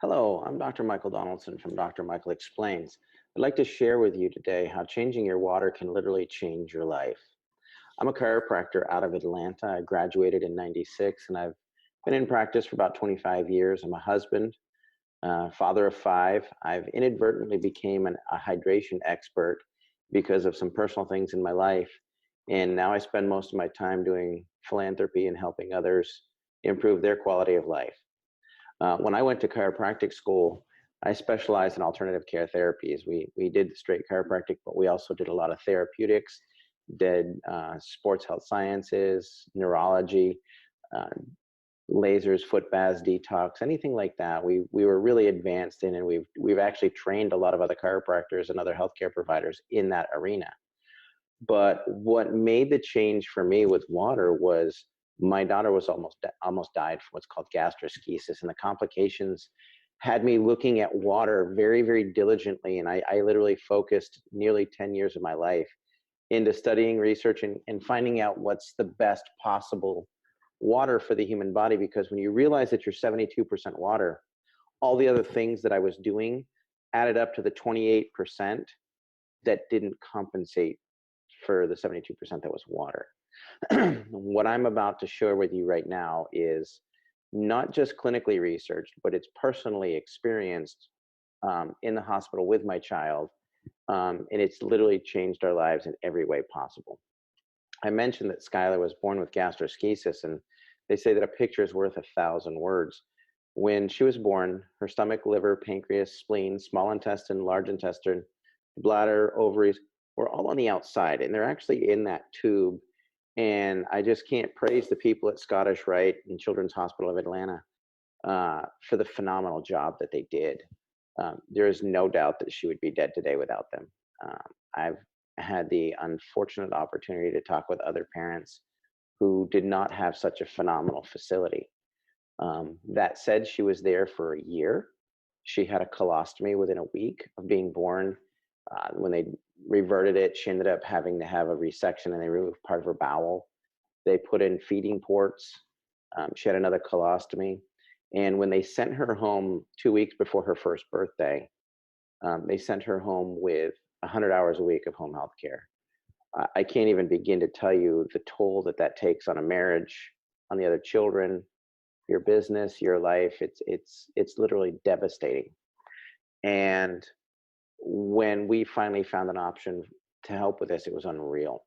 Hello, I'm Dr. Michael Donaldson from Dr. Michael Explains. I'd like to share with you today how changing your water can literally change your life. I'm a chiropractor out of Atlanta. I graduated in '96 and I've been in practice for about 25 years. I'm a husband, father of five. I've inadvertently became a hydration expert because of some personal things in my life. And now I spend most of my time doing philanthropy and helping others improve their quality of life. When I went to chiropractic school, I specialized in alternative care therapies. We did straight chiropractic, but we also did a lot of therapeutics, did sports health sciences, neurology, uh, lasers, foot baths, detox, anything like that. We were really advanced in, and we've actually trained a lot of other chiropractors and other healthcare providers in that arena. But what made the change for me with water was my daughter was almost died from what's called gastroschisis, and the complications had me looking at water very, very diligently. And I literally focused nearly 10 years of my life into studying, research, and finding out what's the best possible water for the human body. Because when you realize that you're 72% water, all the other things that I was doing added up to the 28% that didn't compensate for the 72% that was water. What I'm about to share with you right now is not just clinically researched, but it's personally experienced in the hospital with my child. And it's literally changed our lives in every way possible. I mentioned that Skylar was born with gastroschisis, and they say that a picture is worth 1,000 words. When she was born, her stomach, liver, pancreas, spleen, small intestine, large intestine, bladder, ovaries were all on the outside, and they're actually in that tube. And I just can't praise the people at Scottish Rite and Children's Hospital of Atlanta for the phenomenal job that they did. There is no doubt that she would be dead today without them. I've had the unfortunate opportunity to talk with other parents who did not have such a phenomenal facility. That said, she was there for a year. She had a colostomy within a week of being born. When they reverted it, she ended up having to have a resection, and they removed part of her bowel. They put in feeding ports. She had another colostomy. And when they sent her home 2 weeks before her first birthday, they sent her home with 100 hours a week of home health care. I can't even begin to tell you the toll that that takes on a marriage, on the other children, your business, your life. It's literally devastating. And when we finally found an option to help with this, it was unreal.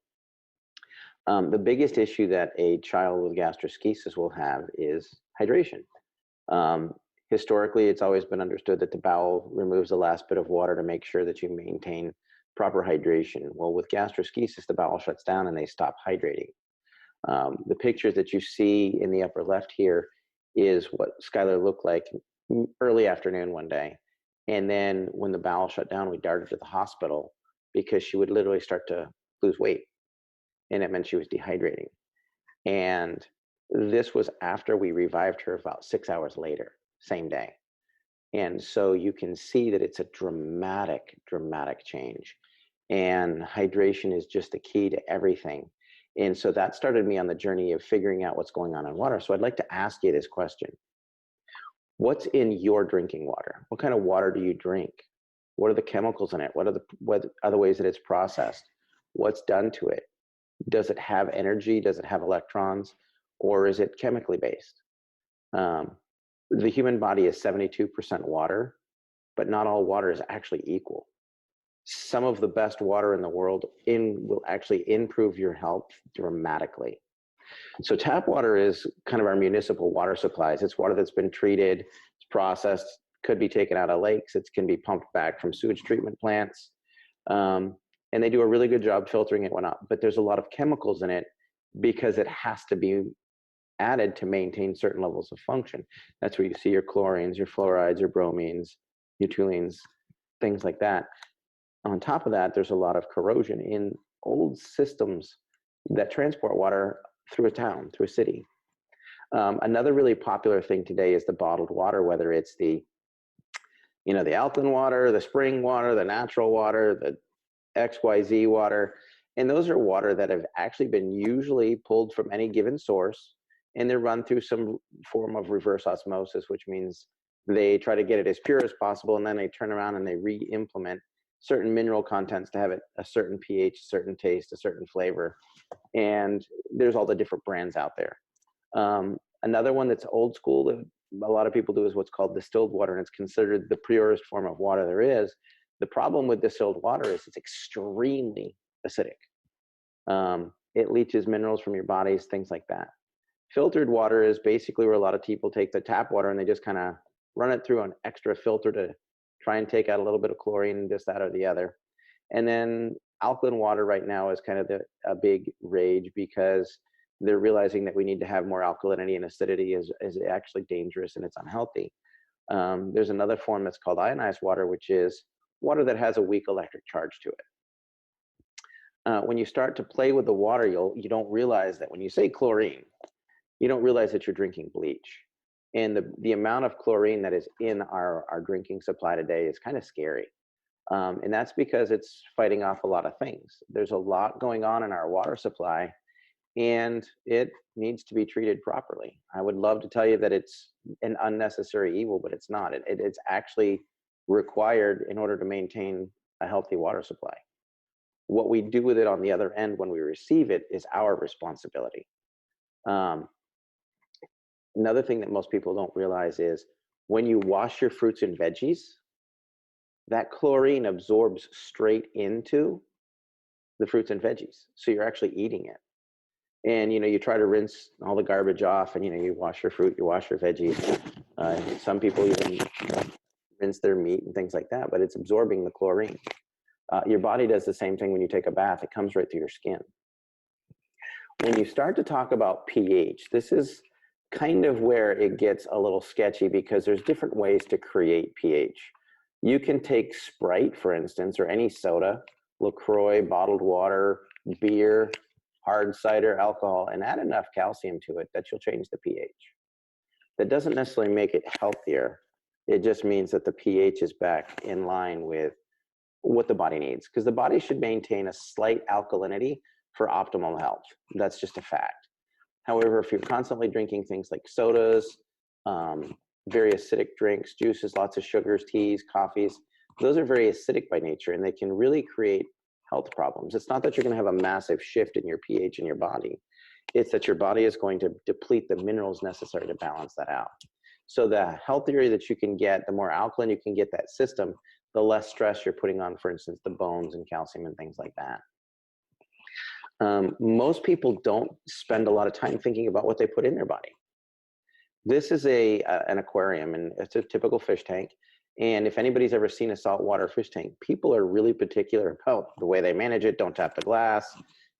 The biggest issue that a child with gastroschisis will have is hydration. Historically, it's always been understood that the bowel removes the last bit of water to make sure that you maintain proper hydration. Well, with gastroschisis, the bowel shuts down and they stop hydrating. The pictures that you see in the upper left here is what Skylar looked like early afternoon one day. And then when the bowel shut down, we darted to the hospital because she would literally start to lose weight. And it meant she was dehydrating. And this was after we revived her about 6 hours later, same day. And so you can see that it's a dramatic, dramatic change. And hydration is just the key to everything. And so that started me on the journey of figuring out what's going on in water. So I'd like to ask you this question. What's in your drinking water? What kind of water do you drink? What are the chemicals in it? What are the ways that it's processed? What's done to it? Does it have energy? Does it have electrons? Or is it chemically based? The human body is 72% water, but not all water is actually equal. Some of the best water in the world will actually improve your health dramatically. So tap water is kind of our municipal water supplies. It's water that's been treated, it's processed, could be taken out of lakes, it can be pumped back from sewage treatment plants. And they do a really good job filtering it and whatnot, but there's a lot of chemicals in it because it has to be added to maintain certain levels of function. That's where you see your chlorines, your fluorides, your bromines, your toluenes, things like that. On top of that, there's a lot of corrosion in old systems that transport water through a town, through a city. Another really popular thing today is the bottled water, whether it's the alkaline water, the spring water, the natural water, the XYZ water. And those are water that have actually been usually pulled from any given source, and they're run through some form of reverse osmosis, which means They try to get it as pure as possible, and then they turn around and they re-implement certain mineral contents to have it a certain pH, certain taste, a certain flavor. And there's all the different brands out there. Another one that's old school that a lot of people do is what's called distilled water, and it's considered the purest form of water there is. The problem with distilled water is it's extremely acidic. It leaches minerals from your bodies, things like that. Filtered water is basically where a lot of people take the tap water and they just kind of run it through an extra filter to try and take out a little bit of chlorine and this, that, or the other. And then alkaline water right now is kind of a big rage because they're realizing that we need to have more alkalinity, and acidity is actually dangerous and it's unhealthy. There's another form that's called ionized water, which is water that has a weak electric charge to it. When you start to play with the water, you don't realize that when you say chlorine, you don't realize that you're drinking bleach. And the amount of chlorine that is in our drinking supply today is kind of scary. And that's because it's fighting off a lot of things. There's a lot going on in our water supply, and it needs to be treated properly. I would love to tell you that it's an unnecessary evil, but it's not. It's actually required in order to maintain a healthy water supply. What we do with it on the other end when we receive it is our responsibility. Another thing that most people don't realize is when you wash your fruits and veggies, that chlorine absorbs straight into the fruits and veggies. So you're actually eating it. And, you try to rinse all the garbage off, and, you wash your fruit, you wash your veggies. Some people even rinse their meat and things like that, but it's absorbing the chlorine. Your body does the same thing when you take a bath. It comes right through your skin. When you start to talk about pH, this is kind of where it gets a little sketchy because there's different ways to create pH. You can take Sprite, for instance, or any soda, LaCroix, bottled water, beer, hard cider, alcohol, and add enough calcium to it that you'll change the pH. That doesn't necessarily make it healthier. It just means that the pH is back in line with what the body needs, because the body should maintain a slight alkalinity for optimal health. That's just a fact. However, if you're constantly drinking things like sodas, very acidic drinks, juices, lots of sugars, teas, coffees, those are very acidic by nature, and they can really create health problems. It's not that you're going to have a massive shift in your pH in your body. It's that your body is going to deplete the minerals necessary to balance that out. So the healthier that you can get, the more alkaline you can get that system, the less stress you're putting on, for instance, the bones and calcium and things like that. Most people don't spend a lot of time thinking about what they put in their body. This is an aquarium, and it's a typical fish tank. And if anybody's ever seen a saltwater fish tank, people are really particular about the way they manage it. Don't tap the glass.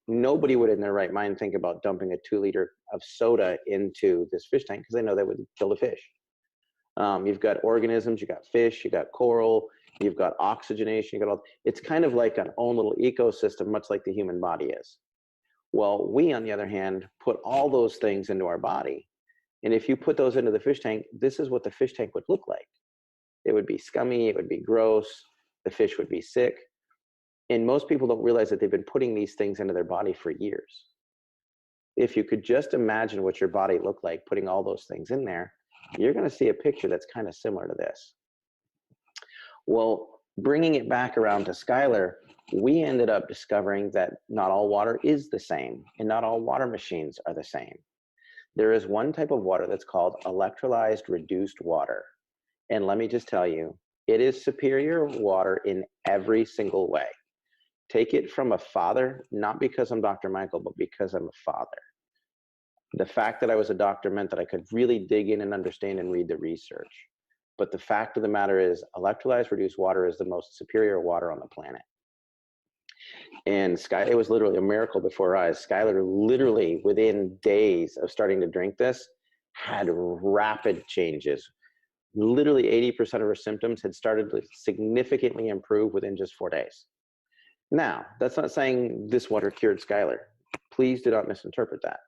Nobody would in their right mind think about dumping a 2 liter of soda into this fish tank because they know that would kill the fish. You've got organisms, you've got fish, you've got coral, you've got oxygenation, it's kind of like an own little ecosystem, much like the human body is. Well, we, on the other hand, put all those things into our body. And if you put those into the fish tank, this is what the fish tank would look like. It would be scummy, it would be gross, the fish would be sick. And most people don't realize that they've been putting these things into their body for years. If you could just imagine what your body looked like putting all those things in there, you're going to see a picture that's kind of similar to this. Well, bringing it back around to Skylar, we ended up discovering that not all water is the same, and not all water machines are the same. There is one type of water that's called electrolyzed reduced water. And let me just tell you, it is superior water in every single way. Take it from a father, not because I'm Dr. Michael, but because I'm a father. The fact that I was a doctor meant that I could really dig in and understand and read the research. But the fact of the matter is, electrolyzed reduced water is the most superior water on the planet. And it was literally a miracle before our eyes. Skylar literally, within days of starting to drink this, had rapid changes. Literally 80% of her symptoms had started to significantly improve within just 4 days. Now, that's not saying this water cured Skylar. Please do not misinterpret that.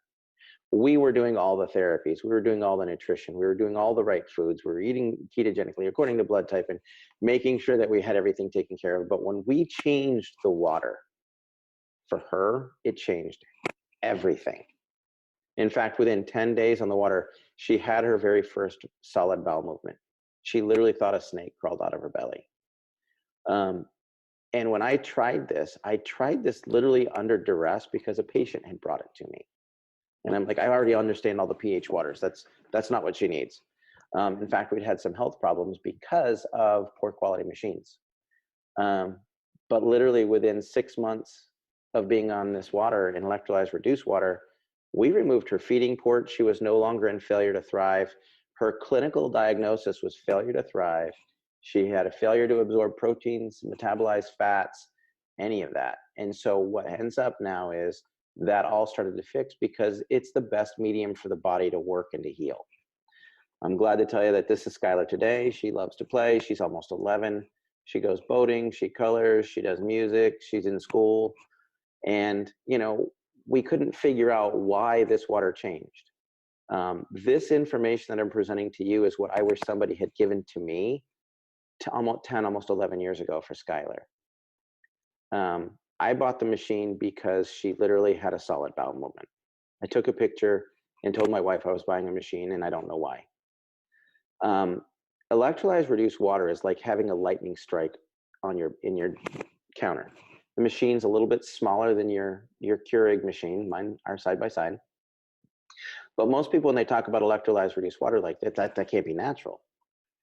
We were doing all the therapies. We were doing all the nutrition. We were doing all the right foods. We were eating ketogenically according to blood type and making sure that we had everything taken care of. But when we changed the water for her, it changed everything. In fact, within 10 days on the water, she had her very first solid bowel movement. She literally thought a snake crawled out of her belly. Um, and when I tried this literally under duress because a patient had brought it to me. And I'm like, I already understand all the pH waters. That's not what she needs. In fact, we'd had some health problems because of poor quality machines. Um, but literally within 6 months of being on this water, in electrolyzed reduced water, we removed her feeding port. She was no longer in failure to thrive. Her clinical diagnosis was failure to thrive. She had a failure to absorb proteins, metabolize fats, any of that. And so what ends up now is that all started to fix because it's the best medium for the body to work and to heal. I'm glad to tell you that this is Skylar today. She loves to play. She's almost 11. She goes boating, she colors, she does music, she's in school. And, we couldn't figure out why this water changed. This information that I'm presenting to you is what I wish somebody had given to me to almost 11 years ago for Skylar. I bought the machine because she literally had a solid bowel movement. I took a picture and told my wife I was buying a machine, and I don't know why. Electrolyzed reduced water is like having a lightning strike in your counter. The machine's a little bit smaller than your Keurig machine. Mine are side by side. But most people, when they talk about electrolyzed reduced water, like that can't be natural.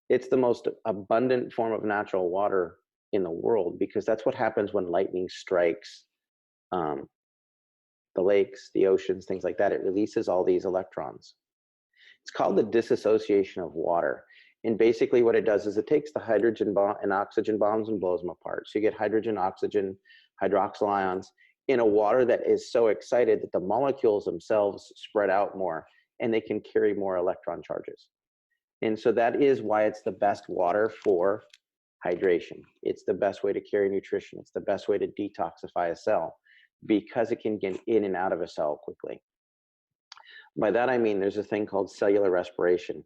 It's the most abundant form of natural water in the world, because that's what happens when lightning strikes the lakes, the oceans, things like that. It releases all these electrons. It's called the dissociation of water. And basically what it does is it takes the hydrogen and oxygen bonds and blows them apart. So you get hydrogen, oxygen, hydroxyl ions in a water that is so excited that the molecules themselves spread out more and they can carry more electron charges. And so that is why it's the best water for hydration. It's the best way to carry nutrition. It's the best way to detoxify a cell because it can get in and out of a cell quickly. By that I mean there's a thing called cellular respiration.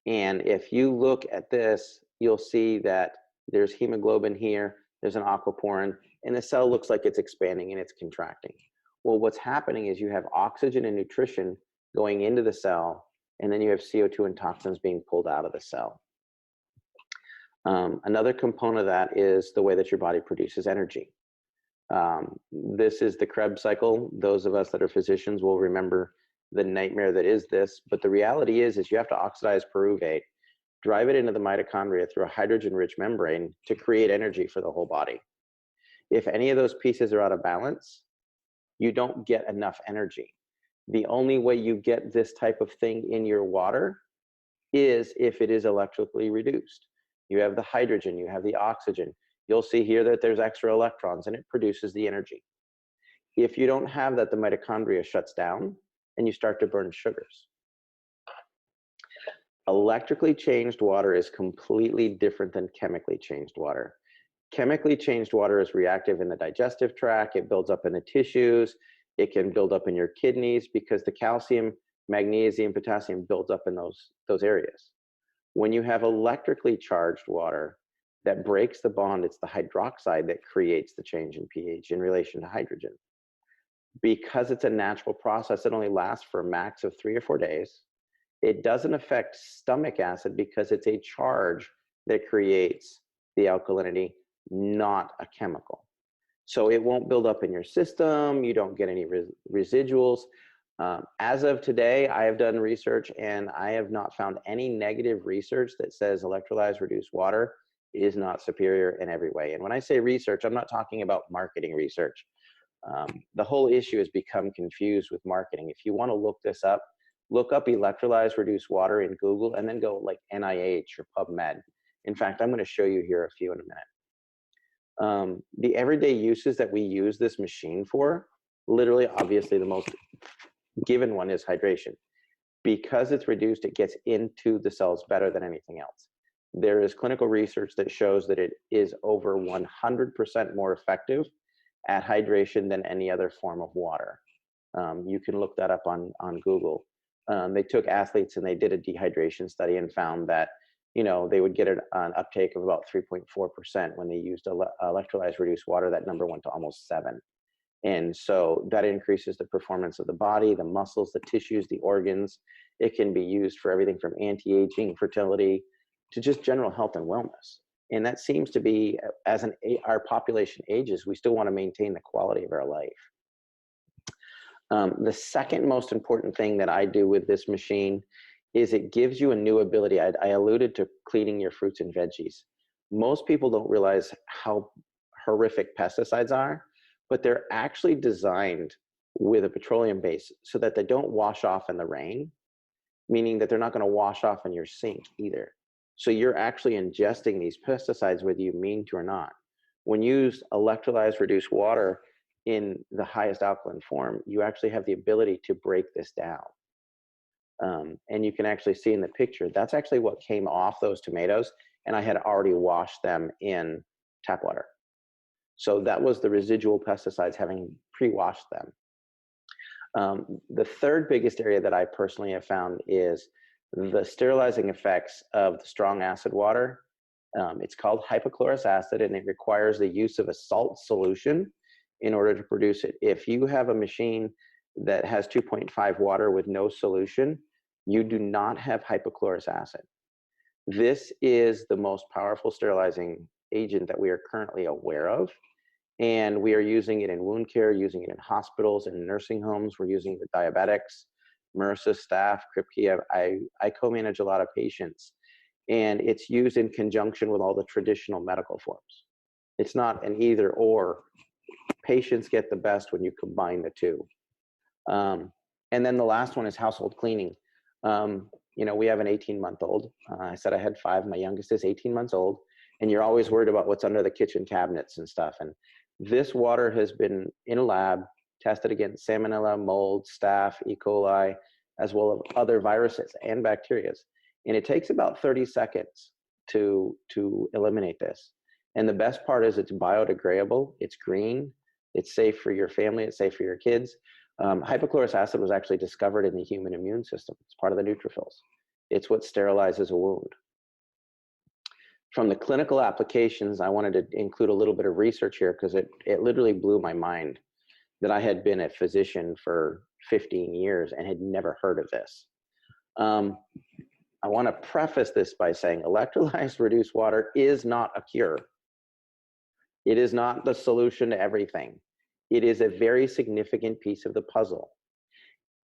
And if you look at this, you'll see that there's hemoglobin here, there's an aquaporin, and the cell looks like it's expanding and it's contracting. Well, what's happening is you have oxygen and nutrition going into the cell, and then you have CO2 and toxins being pulled out of the cell. Another component of that is the way that your body produces energy. This is the Krebs cycle. Those of us that are physicians will remember the nightmare that is this, but the reality is you have to oxidize pyruvate, drive it into the mitochondria through a hydrogen-rich membrane to create energy for the whole body. If any of those pieces are out of balance, you don't get enough energy. The only way you get this type of thing in your water is if it is electrically reduced. You have the hydrogen, you have the oxygen. You'll see here that there's extra electrons and it produces the energy. If you don't have that, the mitochondria shuts down and you start to burn sugars. Electrically changed water is completely different than chemically changed water. Chemically changed water is reactive in the digestive tract. It builds up in the tissues. It can build up in your kidneys because the calcium, magnesium, potassium builds up in those areas. When you have electrically charged water that breaks the bond, it's the hydroxide that creates the change in pH in relation to hydrogen. Because it's a natural process, it only lasts for a max of 3 or 4 days. It doesn't affect stomach acid because it's a charge that creates the alkalinity, not a chemical. So it won't build up in your system. You don't get any residuals. As of today, I have done research and I have not found any negative research that says electrolyzed reduced water is not superior in every way. And when I say research, I'm not talking about marketing research. The whole issue has become confused with marketing. If you want to look this up, look up electrolyzed reduced water in Google and then go like NIH or PubMed. In fact, I'm going to show you here a few in a minute. The everyday uses that we use this machine for, literally, obviously, the most given one is hydration. Because it's reduced, it gets into the cells better than anything else. There is clinical research that shows that it is over 100% more effective at hydration than any other form of water. You can look that up on Google. They took athletes and they did a dehydration study and found that they would get an uptake of about 3.4% when they used electrolyzed reduced water. That number went to almost 7. And so that increases the performance of the body, the muscles, the tissues, the organs. It can be used for everything from anti-aging, fertility, to just general health and wellness. And that seems to be, as our population ages, we still want to maintain the quality of our life. The second most important thing that I do with this machine is it gives you a new ability. I alluded to cleaning your fruits and veggies. Most people don't realize how horrific pesticides are, but they're actually designed with a petroleum base so that they don't wash off in the rain, meaning that they're not going to wash off in your sink either. So you're actually ingesting these pesticides whether you mean to or not. When you use electrolyzed reduced water in the highest alkaline form, you actually have the ability to break this down. And you can actually see in the picture, that's actually what came off those tomatoes, and I had already washed them in tap water. So that was the residual pesticides having pre-washed them. The third biggest area that I personally have found is the sterilizing effects of the strong acid water. It's called hypochlorous acid, and it requires the use of a salt solution in order to produce it. If you have a machine that has 2.5 water with no solution, you do not have hypochlorous acid. This is the most powerful sterilizing agent that we are currently aware of. And we are using it in wound care, using it in hospitals and nursing homes. We're using it with diabetics, MRSA staff, Kripke. I co-manage a lot of patients, and it's used in conjunction with all the traditional medical forms. It's not an either or. Patients get the best when you combine the two. And then the last one is household cleaning. You know, we have an 18-month-old. I said I had 5. My youngest is 18 months old, and you're always worried about what's under the kitchen cabinets and stuff. And this water has been in a lab, tested against salmonella, mold, staph, E. coli, as well as other viruses and bacteria. And it takes about 30 seconds to eliminate this. And the best part is it's biodegradable, it's green, it's safe for your family, it's safe for your kids. Hypochlorous acid was actually discovered in the human immune system. It's part of the neutrophils. It's what sterilizes a wound. From the clinical applications, I wanted to include a little bit of research here because it literally blew my mind that I had been a physician for 15 years and had never heard of this. I want to preface this by saying electrolyzed reduced water is not a cure. It is not the solution to everything. It is a very significant piece of the puzzle.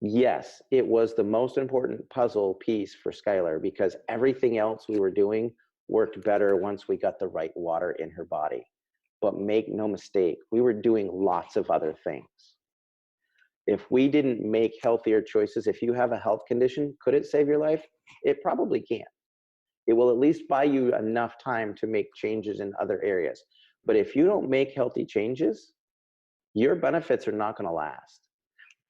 Yes, it was the most important puzzle piece for Skylar because everything else we were doing worked better once we got the right water in her body. But make no mistake, we were doing lots of other things. If we didn't make healthier choices, if you have a health condition, could it save your life? It probably can. It will at least buy you enough time to make changes in other areas. But if you don't make healthy changes, your benefits are not going to last.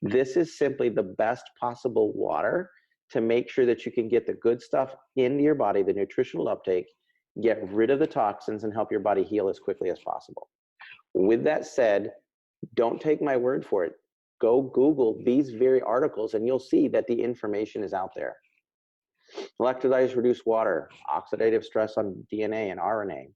This is simply the best possible water to make sure that you can get the good stuff into your body, the nutritional uptake, get rid of the toxins, and help your body heal as quickly as possible. With that said, don't take my word for it. Go Google these very articles, and you'll see that the information is out there. Electrolyzed reduced water, oxidative stress on DNA and RNA.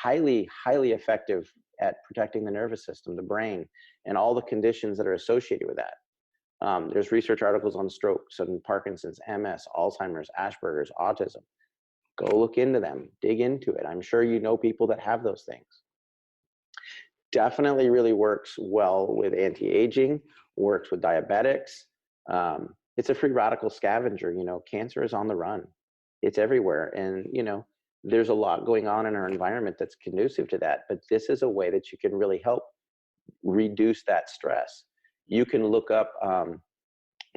Highly, highly effective at protecting the nervous system, the brain, and all the conditions that are associated with that. There's research articles on strokes and Parkinson's, MS, Alzheimer's, Asperger's, autism. Go look into them, dig into it. I'm sure you know people that have those things. Definitely really works well with anti-aging, works with diabetics. It's a free radical scavenger. You know, cancer is on the run. It's everywhere. And, you know, there's a lot going on in our environment that's conducive to that. But this is a way that you can really help reduce that stress. You can look up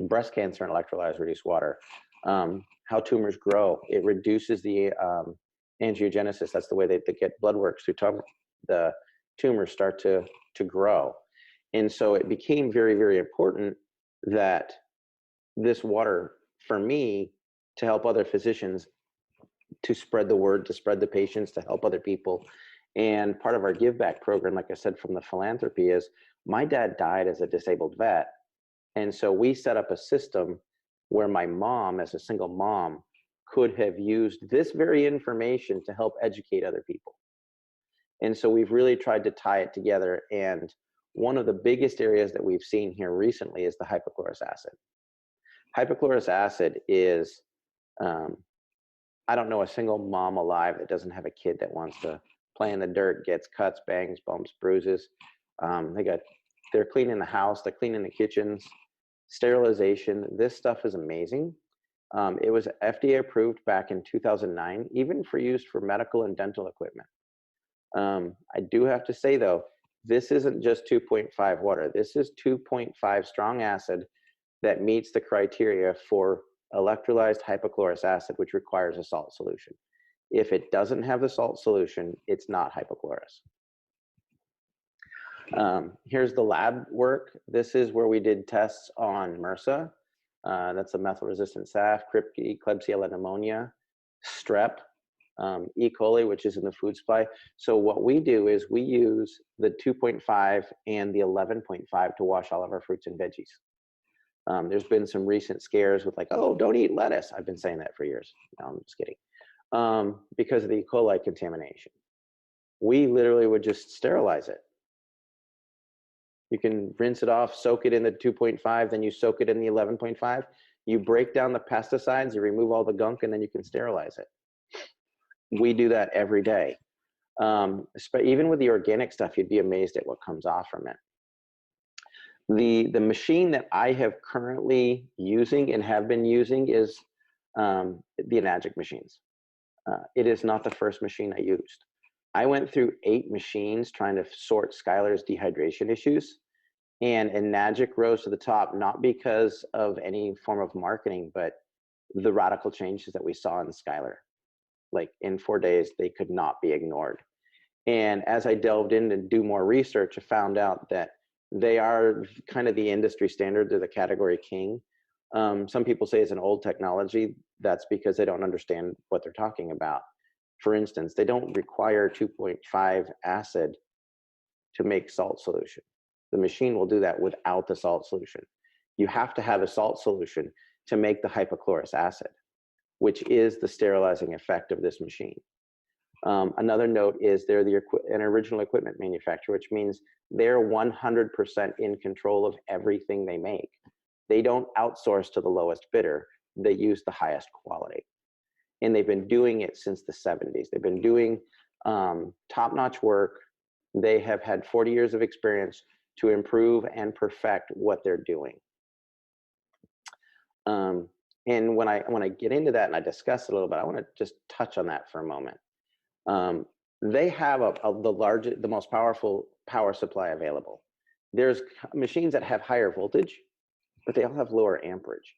breast cancer and electrolyzed reduced water, how tumors grow. It reduces the angiogenesis. That's the way they get blood works through the tumors start to grow. And so it became very, very important that this water, for me, to help other physicians, to spread the word, to spread the patients, to help other people. And part of our give back program, like I said, from the philanthropy is my dad died as a disabled vet. And so we set up a system where my mom, as a single mom, could have used this very information to help educate other people. And so we've really tried to tie it together. And one of the biggest areas that we've seen here recently is the hypochlorous acid. Hypochlorous acid is I don't know a single mom alive that doesn't have a kid that wants to play in the dirt, gets cuts, bangs, bumps, bruises. They're cleaning the house, they're cleaning the kitchens, sterilization. This stuff is amazing. It was FDA approved back in 2009, even for use for medical and dental equipment. I do have to say though, this isn't just 2.5 water. This is 2.5 strong acid that meets the criteria for electrolyzed hypochlorous acid, which requires a salt solution. If it doesn't have the salt solution, it's not hypochlorous. Here's the lab work. This is where we did tests on MRSA. That's a methyl-resistant staph, Klebsiella pneumonia, strep, E. coli, which is in the food supply. So what we do is we use the 2.5 and the 11.5 to wash all of our fruits and veggies. There's been some recent scares with like, oh, don't eat lettuce. I've been saying that for years. No, I'm just kidding. Because of the E. coli contamination. We literally would just sterilize it. You can rinse it off, soak it in the 2.5, then you soak it in the 11.5. You break down the pesticides, you remove all the gunk, and then you can sterilize it. We do that every day. Even with the organic stuff, you'd be amazed at what comes off from it. The machine that I have currently using and have been using is the Enagic machines. It is not the first machine I used. I went through 8 machines trying to sort Skylar's dehydration issues, and Enagic rose to the top, not because of any form of marketing, but the radical changes that we saw in Skylar. Like in 4 days, they could not be ignored. And as I delved in to do more research, I found out that they are kind of the industry standard. They're the category king. Some people say it's an old technology. That's because they don't understand what they're talking about. For instance, they don't require 2.5 acid to make salt solution. The machine will do that without the salt solution. You have to have a salt solution to make the hypochlorous acid, which is the sterilizing effect of this machine. Another note is they're an original equipment manufacturer, which means they're 100% in control of everything they make. They don't outsource to the lowest bidder. They use the highest quality. And they've been doing it since the 70s. They've been doing top-notch work. They have had 40 years of experience to improve and perfect what they're doing. And when I get into that and I discuss it a little bit, I want to just touch on that for a moment. They have the most powerful power supply available. There's machines that have higher voltage, but they all have lower amperage.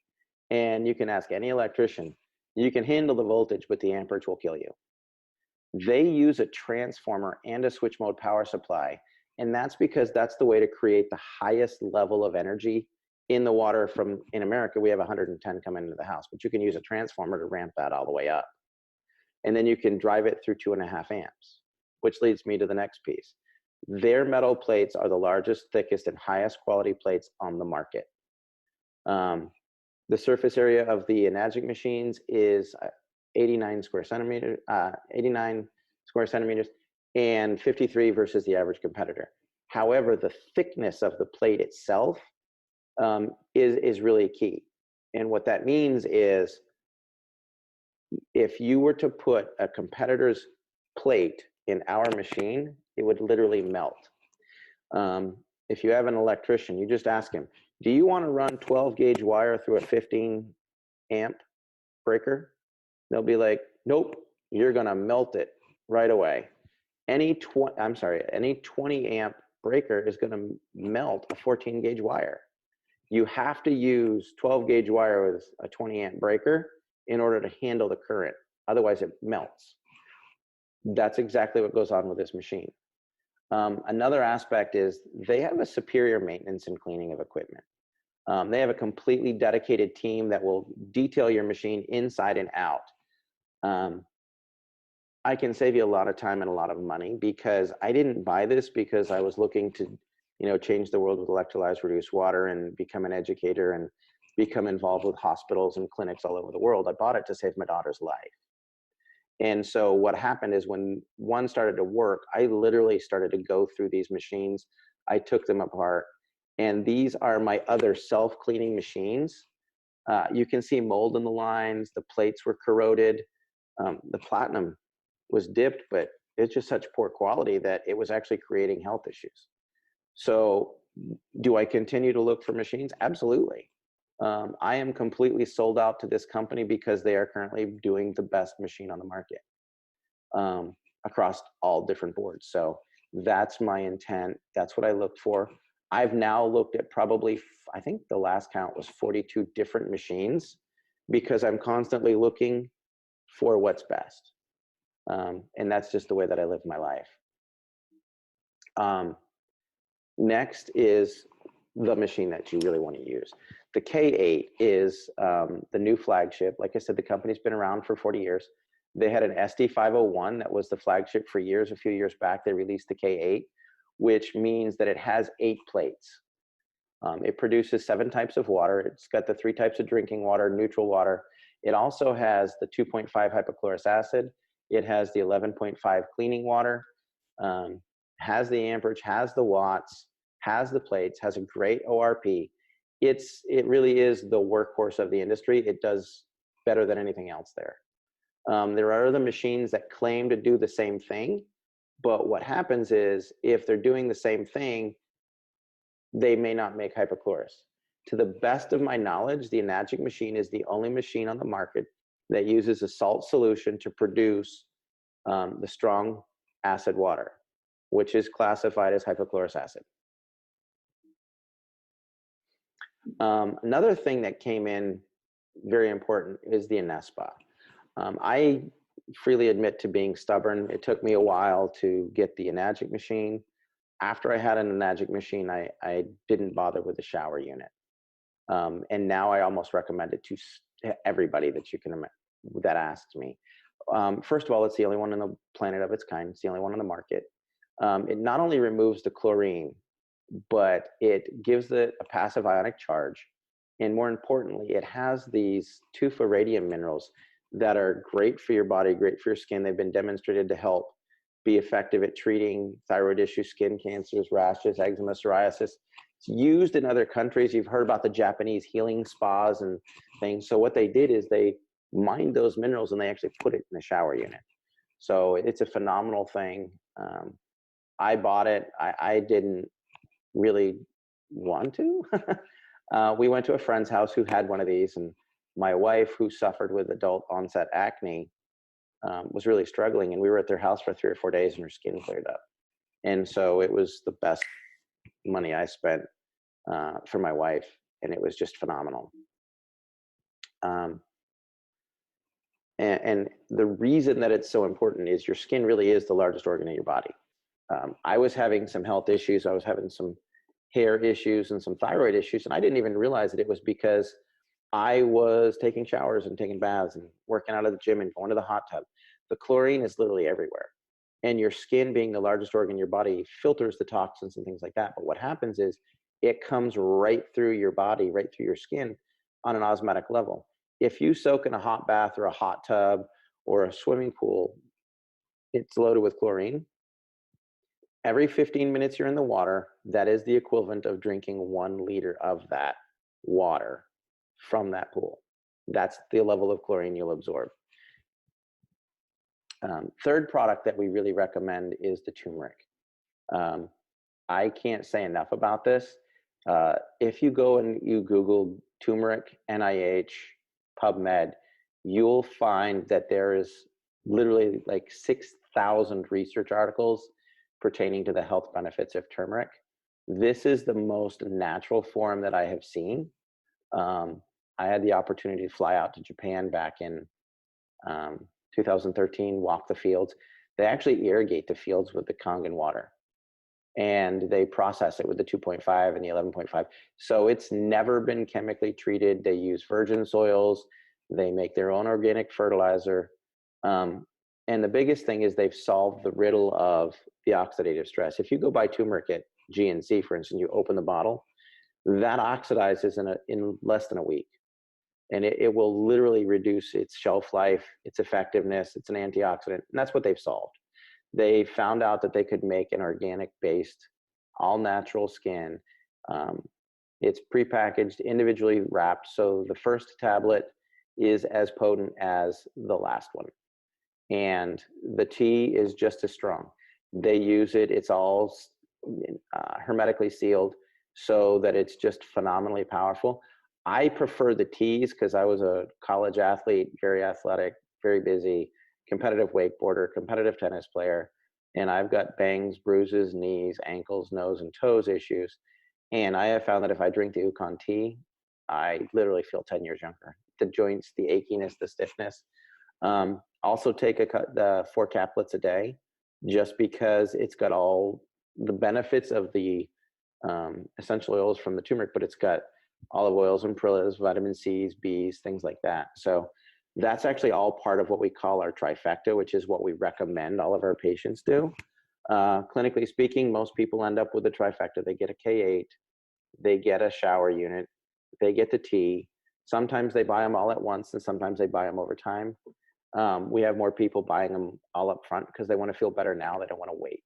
And you can ask any electrician, you can handle the voltage, but the amperage will kill you. They use a transformer and a switch mode power supply. And that's because that's the way to create the highest level of energy in the water. In America, we have 110 coming into the house, but you can use a transformer to ramp that all the way up. And then you can drive it through 2.5 amps, which leads me to the next piece. Their metal plates are the largest, thickest, and highest quality plates on the market. The surface area of the Enagic machines is 89 square centimeters, and 53 versus the average competitor. However, the thickness of the plate itself is really key. And what that means is if you were to put a competitor's plate in our machine, it would literally melt. If you have an electrician, you just ask him, do you want to run 12 gauge wire through a 15 amp breaker? They'll be like, nope, you're going to melt it right away. Any 20 amp breaker is going to melt a 14 gauge wire. You have to use 12 gauge wire with a 20 amp breaker in order to handle the current. Otherwise it melts. That's exactly what goes on with this machine. Another aspect is they have a superior maintenance and cleaning of equipment. They have a completely dedicated team that will detail your machine inside and out. I can save you a lot of time and a lot of money because I didn't buy this because I was looking to, change the world with electrolyzed reduced water and become an educator and become involved with hospitals and clinics all over the world. I bought it to save my daughter's life. And so what happened is when one started to work, I literally started to go through these machines. I took them apart, and these are my other self-cleaning machines. You can see mold in the lines. The plates were corroded. The platinum was dipped, but it's just such poor quality that it was actually creating health issues. So do I continue to look for machines? Absolutely. I am completely sold out to this company because they are currently doing the best machine on the market, across all different boards. So that's my intent. That's what I look for. I've now looked at probably, I think the last count was 42 different machines because I'm constantly looking for what's best. And that's just the way that I live my life. Next is the machine that you really want to use. The K8 is the new flagship. Like I said, the company's been around for 40 years. They had an SD501 that was the flagship for years. A few years back, they released the K8, which means that it has 8 plates. It produces 7 types of water. It's got the 3 types of drinking water, neutral water. It also has the 2.5 hypochlorous acid. It has the 11.5 cleaning water, has the amperage, has the watts, has the plates, has a great ORP. It really is the workhorse of the industry. It does better than anything else there. There are other machines that claim to do the same thing, but what happens is if they're doing the same thing, they may not make hypochlorous. To the best of my knowledge, the Enagic machine is the only machine on the market that uses a salt solution to produce the strong acid water, which is classified as hypochlorous acid. Another thing that came in very important is the Anespa. I freely admit to being stubborn. It took me a while to get the Enagic machine. After I had an Enagic machine, I didn't bother with the shower unit. And now I almost recommend it to everybody that you can that asks me. First of all, it's the only one on the planet of its kind. It's the only one on the market. It not only removes the chlorine, but it gives it a passive ionic charge. And more importantly, it has these tufa-radium minerals that are great for your body, great for your skin. They've been demonstrated to help be effective at treating thyroid issues, skin cancers, rashes, eczema, psoriasis. It's used in other countries. You've heard about the Japanese healing spas and things. So what they did is they mined those minerals and they actually put it in the shower unit. So it's a phenomenal thing. I bought it. I didn't really want to. We went to a friend's house who had one of these, and my wife, who suffered with adult onset acne, was really struggling, and we were at their house for 3 or 4 days and her skin cleared up. And so it was the best money I spent for my wife, and it was just phenomenal. And the reason that it's so important is your skin really is the largest organ in your body. I was having some health issues. I was having some hair issues and some thyroid issues, and I didn't even realize that it was because I was taking showers and taking baths and working out of the gym and going to the hot tub. The chlorine is literally everywhere. And your skin, being the largest organ in your body, filters the toxins and things like that. But what happens is it comes right through your body, right through your skin on an osmotic level. If you soak in a hot bath or a hot tub or a swimming pool, it's loaded with chlorine. Every 15 minutes you're in the water, that is the equivalent of drinking 1 liter of that water from that pool. That's the level of chlorine you'll absorb. Third product that we really recommend is the turmeric. I can't say enough about this. If you go and you Google turmeric, NIH, PubMed, you'll find that there is literally like 6,000 research articles pertaining to the health benefits of turmeric. This is the most natural form that I have seen. I had the opportunity to fly out to Japan back in 2013, walk the fields. They actually irrigate the fields with the Kangen water, and they process it with the 2.5 and the 11.5. So it's never been chemically treated. They use virgin soils. They make their own organic fertilizer. And the biggest thing is they've solved the riddle of the oxidative stress. If you go buy turmeric at GNC, for instance, you open the bottle, that oxidizes in less than a week. And it will literally reduce its shelf life, its effectiveness. It's an antioxidant, and that's what they've solved. They found out that they could make an organic-based, all-natural skin. It's prepackaged, individually wrapped, so the first tablet is as potent as the last one. and the tea is just as strong. They use it, it's all hermetically sealed so that it's just phenomenally powerful. I prefer the teas because I was a college athlete, very athletic, very busy, competitive wakeboarder, competitive tennis player, and I've got bangs, bruises, knees, ankles, nose, and toes issues. And I have found that if I drink the Yukon tea, I literally feel 10 years younger. The joints, the achiness, the stiffness. Also take the 4 caplets a day, just because it's got all the benefits of the essential oils from the turmeric, but it's got olive oils and pearls, vitamin C's, B's, things like that. So that's actually all part of what we call our trifecta, which is what we recommend all of our patients do. Clinically speaking, most people end up with a trifecta. They get a K8, they get a shower unit, they get the tea. Sometimes they buy them all at once, and sometimes they buy them over time. We have more people buying them all up front because they want to feel better now. They don't want to wait.